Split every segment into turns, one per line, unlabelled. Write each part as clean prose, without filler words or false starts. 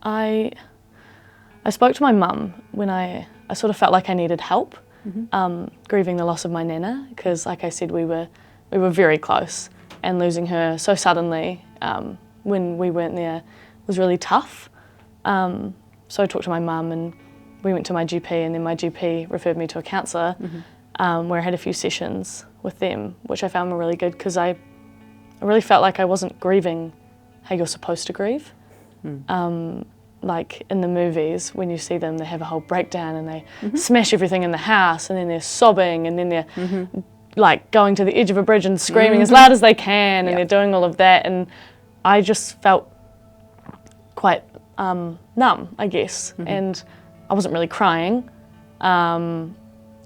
I spoke to my mum when I sort of felt like I needed help grieving the loss of my nana, because like I said, we were very close, and losing her so suddenly when we weren't there was really tough. So I talked to my mum, and we went to my GP, and then my GP referred me to a counsellor where I had a few sessions with them, which I found were really good, because I really felt like I wasn't grieving how you're supposed to grieve. Like in the movies, when you see them, they have a whole breakdown and they smash everything in the house, and then they're sobbing, and then they're like going to the edge of a bridge and screaming as loud as they can, and they're doing all of that, and I just felt quite numb, I guess, and I wasn't really crying, and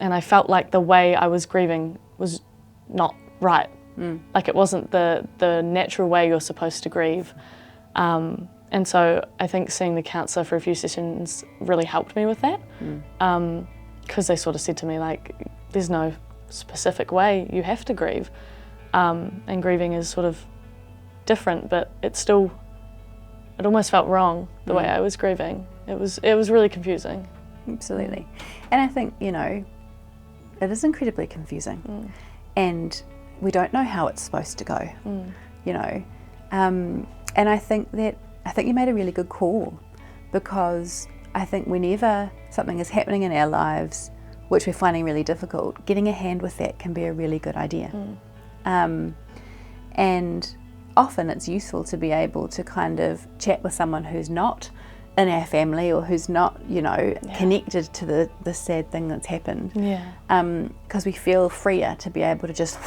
I felt like the way I was grieving was not right. Like it wasn't the natural way you're supposed to grieve. And so I think seeing the counsellor for a few sessions really helped me with that, because they sort of said to me, like, there's no specific way you have to grieve, and grieving is sort of different, but it almost felt wrong the way I was grieving. It was really confusing.
Absolutely. And I think, you know, it is incredibly confusing, and we don't know how it's supposed to go, you know, and I think you made a really good call, because I think whenever something is happening in our lives which we're finding really difficult, getting a hand with that can be a really good idea. And often it's useful to be able to kind of chat with someone who's not in our family, or who's not, you know, connected to the sad thing that's happened. Because we feel freer to be able to just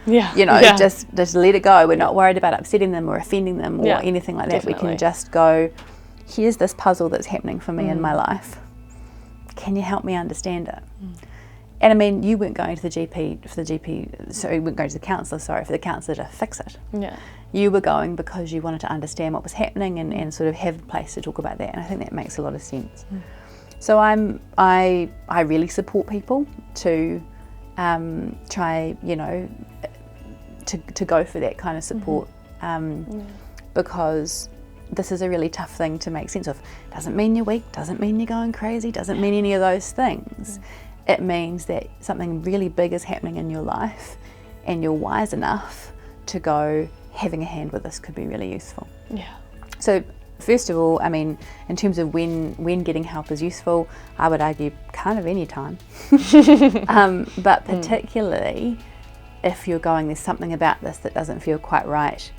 just let it go. We're not worried about upsetting them or offending them or anything like that.
Definitely.
We can just go, here's this puzzle that's happening for me in my life. Can you help me understand it? And I mean, you weren't going to the GP you weren't going to the counsellor, for the counsellor to fix it. You were going because you wanted to understand what was happening and sort of have a place to talk about that. And I think that makes a lot of sense. So I really support people to try, you know, to go for that kind of support, because this is a really tough thing to make sense of. Doesn't mean you're weak, doesn't mean you're going crazy, doesn't mean any of those things. It means that something really big is happening in your life, and you're wise enough to go, having a hand with this could be really useful. So first of all, I mean, in terms of when getting help is useful, I would argue kind of any time. But particularly if you're going, there's something about this that doesn't feel quite right.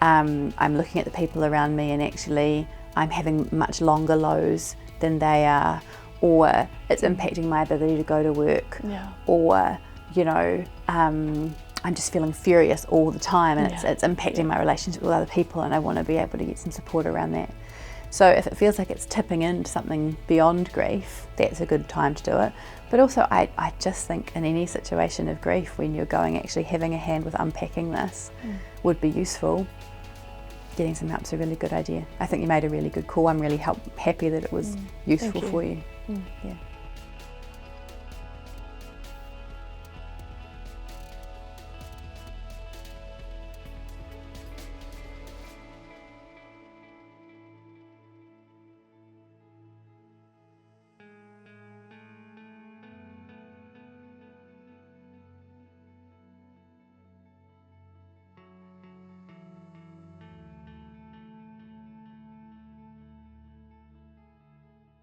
I'm looking at the people around me, and actually I'm having much longer lows than they are, or it's impacting my ability to go to work, or, you know, I'm just feeling furious all the time, and it's impacting my relationship with other people, and I want to be able to get some support around that. So if it feels like it's tipping into something beyond grief, that's a good time to do it. But also I just think in any situation of grief, when you're going, actually having a hand with unpacking this would be useful. Getting some help's a really good idea. I think you made a really good call. I'm really happy that it was useful for you. Yeah.